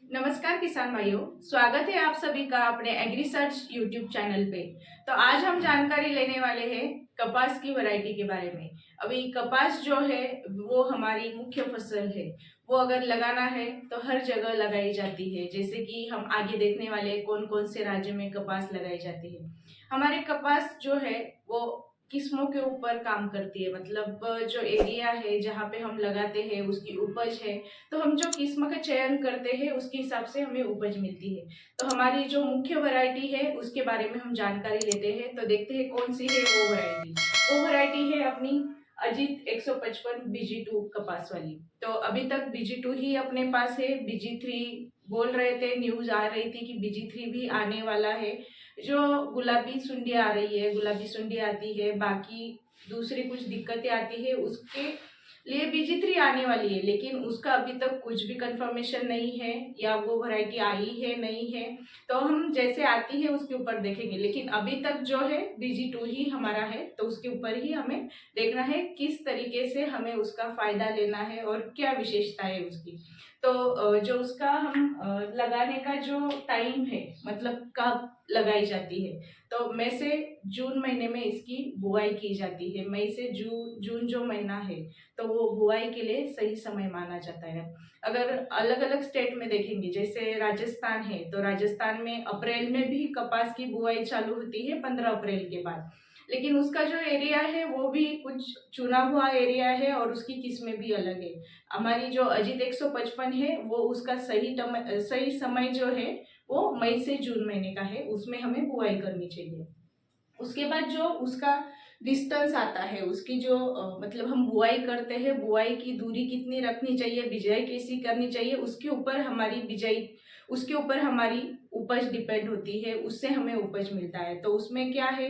नमस्कार किसान भाइयों, स्वागत है आप सभी का अपने एग्री सर्च यूट्यूब चैनल पे। तो आज हम जानकारी लेने वाले हैं कपास की वैरायटी के बारे में। अभी कपास जो है वो हमारी मुख्य फसल है। वो अगर लगाना है तो हर जगह लगाई जाती है। जैसे कि हम आगे देखने वाले कौन कौन से राज्य में कपास लगाई जाती है। हमारे कपास जो है वो किस्मों के ऊपर काम करती है। मतलब जो एरिया है जहाँ पे हम लगाते हैं उसकी उपज है, तो हम जो किस्म का चयन करते हैं उसके हिसाब से हमें उपज मिलती है। तो हमारी जो मुख्य वैरायटी है उसके बारे में हम जानकारी लेते हैं। तो देखते हैं कौन सी है वो वैरायटी। वो वैरायटी है अपनी अजीत 155 BG2 कपास वाली। तो अभी तक BG2 ही अपने पास है। BG3 बोल रहे थे, न्यूज आ रही थी कि BG3 भी आने वाला है। जो गुलाबी सुंडी आ रही है, गुलाबी सुंडी आती है, बाकी दूसरी कुछ दिक्कतें आती है, उसके लिए BG3 आने वाली है। लेकिन उसका अभी तक कुछ भी कंफर्मेशन नहीं है या वो वैरायटी आई है नहीं है। तो हम जैसे आती है उसके ऊपर देखेंगे। लेकिन अभी तक जो है BG2 ही हमारा है, तो उसके ऊपर ही हमें देखना है किस तरीके से हमें उसका फायदा लेना है और क्या विशेषता है उसकी। तो जो उसका हम लगाने का जो टाइम है, मतलब कब लगाई जाती है, तो मई से जून महीने में इसकी बुआई की जाती है। मई से जून जो महीना है तो वो बुआई के लिए सही समय माना जाता है। अगर अलग अलग स्टेट में देखेंगे, जैसे राजस्थान है, तो राजस्थान में अप्रैल में भी कपास की बुआई चालू होती है 15 अप्रैल के बाद। लेकिन उसका जो एरिया है वो भी कुछ चुना हुआ एरिया है और उसकी किस्में भी अलग है। हमारी जो अजीत 155 है वो उसका सही समय जो है वो मई से जून महीने का है, उसमें हमें बुआई करनी चाहिए। उसके बाद जो उसका डिस्टेंस आता है, उसकी जो मतलब हम बुआई करते हैं, बुआई की दूरी कितनी रखनी चाहिए, बिजाई कैसी करनी चाहिए, उसके ऊपर हमारी उपज डिपेंड होती है। उससे हमें उपज मिलता है। तो उसमें क्या है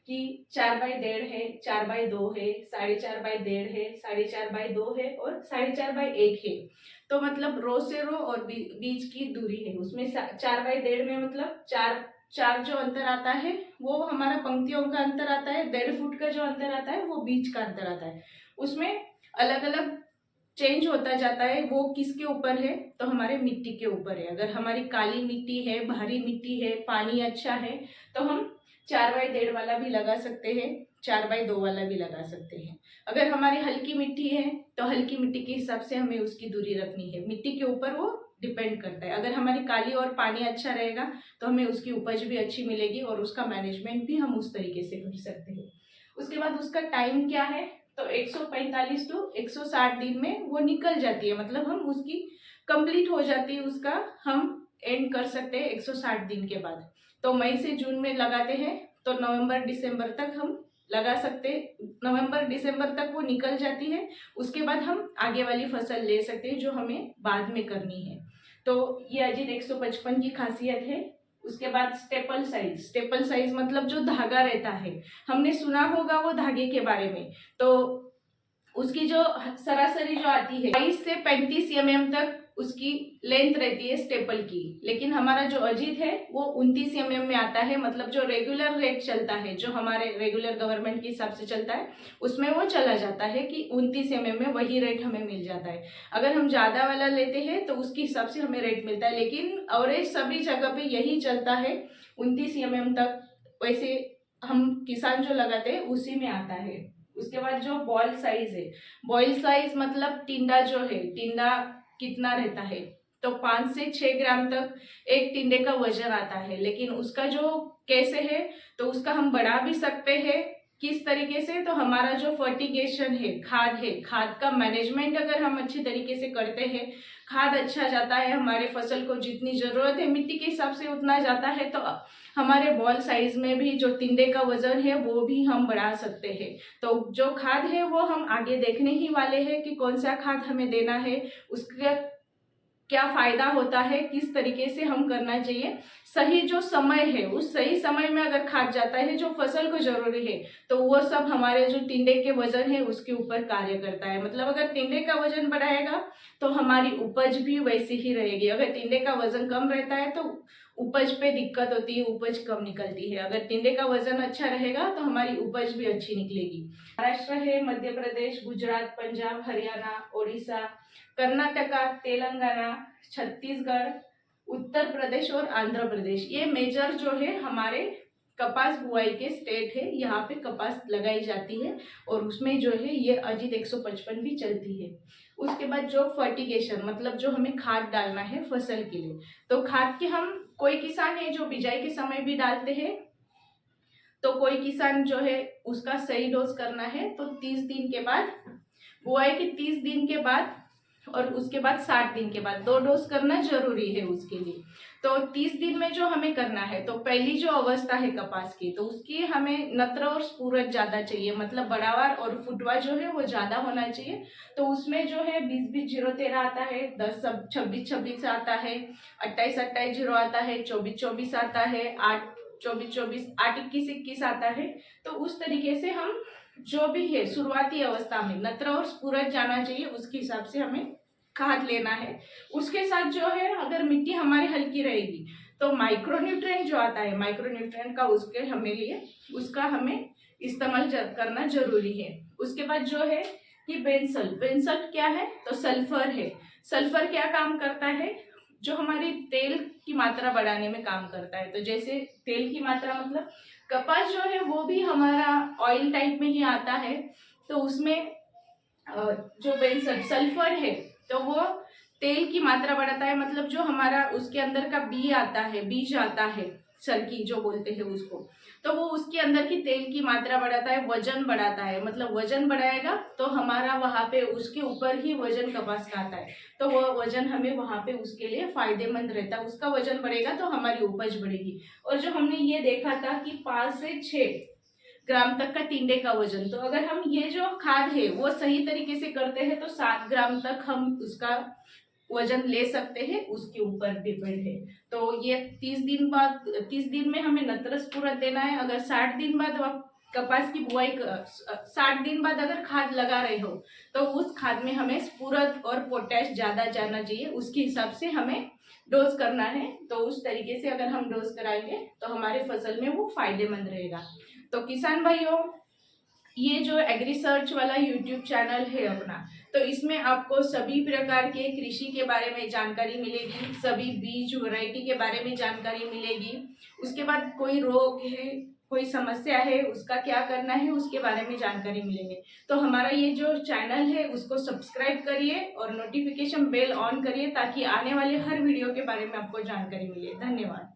कि 4/1.5 है, 4/2 है, 4.5/1.5 है, 4.5/2 है और 4.5/1 है। तो मतलब रो से रो और बीच की दूरी है उसमें 4/1.5 में मतलब चार चार जो अंतर आता है वो हमारा पंक्तियों का अंतर आता है। 1.5 फुट का जो अंतर आता है वो बीच का अंतर आता है। उसमें अलग अलग चेंज होता जाता है। वो किसके ऊपर है, तो हमारे मिट्टी के ऊपर है। अगर हमारी काली मिट्टी है, भारी मिट्टी है, पानी अच्छा है, तो हम 4/1.5 वाला भी लगा सकते हैं, 4/2 वाला भी लगा सकते हैं। अगर हमारी हल्की मिट्टी है तो हल्की मिट्टी के हिसाब से हमें उसकी दूरी रखनी है। मिट्टी के ऊपर वो डिपेंड करता है। अगर हमारी काली और पानी अच्छा रहेगा तो हमें उसकी उपज भी अच्छी मिलेगी और उसका मैनेजमेंट भी हम उस तरीके से कर सकते हैं। उसके बाद उसका टाइम क्या है, तो 145 टू 160 दिन में वो निकल जाती है। मतलब हम उसकी कंप्लीट हो जाती है, उसका हम एंड कर सकते हैं 160 दिन के बाद। तो मई से जून में लगाते हैं तो नवंबर दिसंबर तक हम लगा सकते हैं। नवंबर दिसंबर तक वो निकल जाती है। उसके बाद हम आगे वाली फसल ले सकते हैं जो हमें बाद में करनी है। तो ये अजीत 155 की खासियत है। उसके बाद स्टेपल साइज मतलब जो धागा रहता है, हमने सुना होगा वो धागे के बारे में। तो उसकी जो सरासरी जो आती है 22 से 35 तक उसकी लेंथ रहती है स्टेपल की। लेकिन हमारा जो अजीत है वो 29 में आता है। मतलब जो रेगुलर रेट चलता है, जो हमारे रेगुलर गवर्नमेंट के हिसाब से चलता है, उसमें वो चला जाता है कि 29 में वही रेट हमें मिल जाता है। अगर हम ज्यादा वाला लेते हैं तो उसके हिसाब से हमें रेट मिलता है। लेकिन एवरेज सभी जगह पे यही चलता है 29 तक। वैसे हम किसान जो लगाते हैं उसी में आता है। उसके बाद जो बॉल साइज है, बॉयल साइज मतलब टिंडा जो है, टिंडा कितना रहता है, तो 5 से 6 ग्राम तक एक टिंडे का वजन आता है। लेकिन उसका जो कैसे है, तो उसका हम बढ़ा भी सकते हैं। किस तरीके से, तो हमारा जो फर्टिगेशन है, खाद का मैनेजमेंट अगर हम अच्छे तरीके से करते हैं, खाद अच्छा जाता है, हमारे फसल को जितनी जरूरत है मिट्टी के हिसाब से उतना जाता है, तो हमारे बॉल साइज में भी जो टिंडे का वजन है वो भी हम बढ़ा सकते हैं। तो जो खाद है वो हम आगे देखने ही वाले हैं कि कौन सा खाद हमें देना है, उसका क्या फायदा होता है, किस तरीके से हम करना चाहिए। सही जो समय है उस सही समय में अगर खाद जाता है जो फसल को जरूरी है, तो वो सब हमारे जो टिंडे के वजन है उसके ऊपर कार्य करता है। मतलब अगर टिंडे का वजन बढ़ाएगा तो हमारी उपज भी वैसी ही रहेगी। अगर टिंडे का वजन कम रहता है तो उपज पे दिक्कत होती है, उपज कम निकलती है। अगर टिंडे का वजन अच्छा रहेगा तो हमारी उपज भी अच्छी निकलेगी। महाराष्ट्र है, मध्य प्रदेश, गुजरात, पंजाब, हरियाणा, ओडिशा, कर्नाटका, तेलंगाना, छत्तीसगढ़, उत्तर प्रदेश और आंध्र प्रदेश, ये मेजर जो है हमारे कपास बुआई के स्टेट है, यहाँ पे कपास लगाई जाती है और उसमें जो है ये अजीत 155 भी चलती है। उसके बाद जो फर्टिगेशन मतलब जो हमें खाद डालना है फसल के लिए, तो खाद के हम कोई किसान है जो बिजाई के समय भी डालते हैं, तो कोई किसान जो है उसका सही डोज करना है तो 30 दिन के बाद, बुआई के 30 दिन के बाद और उसके बाद 60 दिन के बाद 2 डोज करना जरूरी है उसके लिए। तो 30 दिन में जो हमें करना है, तो पहली जो अवस्था है कपास की, तो उसकी हमें नत्र और स्फुरत ज़्यादा चाहिए, मतलब बढ़ावार और फुटवा जो है वो ज़्यादा होना चाहिए। तो उसमें जो है 20-20-0-13 आता है, 10-26-26 आता है, 28-28-0 आता है, 24-24 आता है, 8-24-24, 8-21-21 आता है। तो उस तरीके से हम जो भी है शुरुआती अवस्था में नत्र और स्फुरत जाना चाहिए, उसके हिसाब से हमें खाद लेना है। उसके साथ जो है अगर मिट्टी हमारी हल्की रहेगी तो माइक्रोन्यूट्रिएंट जो आता है, माइक्रोन्यूट्रिएंट का उसके हमें लिए उसका हमें इस्तेमाल करना जरूरी है। उसके बाद जो है कि बेंसल, बेंसल क्या है, तो सल्फर है। सल्फर क्या काम करता है, जो हमारी तेल की मात्रा बढ़ाने में काम करता है। तो जैसे तेल की मात्रा मतलब कपास जो है वो भी हमारा ऑयल टाइप में ही आता है, तो उसमें जो बेंसल सल्फर है तो वो तेल की मात्रा बढ़ाता है, मतलब जो हमारा उसके अंदर का बीज आता है सरकी जो बोलते हैं उसको, तो वो उसके अंदर की तेल की मात्रा बढ़ाता है, वजन बढ़ाता है, मतलब वजन बढ़ाएगा तो हमारा वहाँ पे उसके ऊपर ही वजन कपास का आता है, तो वो वजन हमें वहाँ पे उसके लिए फायदेमंद रहता है। उसका वजन बढ़ेगा तो हमारी उपज बढ़ेगी। और जो हमने ये देखा था कि 5 से 6 ग्राम तक का टिंडे का वजन, तो अगर हम ये जो खाद है वो सही तरीके से करते हैं तो 7 ग्राम तक हम उसका वजन ले सकते हैं, उसके ऊपर डिपेंड है। तो ये 30 दिन में हमें नत्र स्फुरत देना है। अगर 60 दिन बाद आप कपास की बुआई 60 दिन बाद अगर खाद लगा रहे हो तो उस खाद में हमें स्फुरत और पोटैश ज्यादा जाना चाहिए, उसके हिसाब से हमें डोज करना है। तो उस तरीके से अगर हम डोज कराएंगे तो हमारे फसल में वो फायदेमंद रहेगा। तो किसान भाइयों, ये जो एग्री सर्च वाला यूट्यूब चैनल है अपना, तो इसमें आपको सभी प्रकार के कृषि के बारे में जानकारी मिलेगी, सभी बीज वैरायटी के बारे में जानकारी मिलेगी। उसके बाद कोई रोग है, कोई समस्या है, उसका क्या करना है, उसके बारे में जानकारी मिलेंगे। तो हमारा ये जो चैनल है उसको सब्सक्राइब करिए और नोटिफिकेशन बेल ऑन करिए ताकि आने वाले हर वीडियो के बारे में आपको जानकारी मिले। धन्यवाद।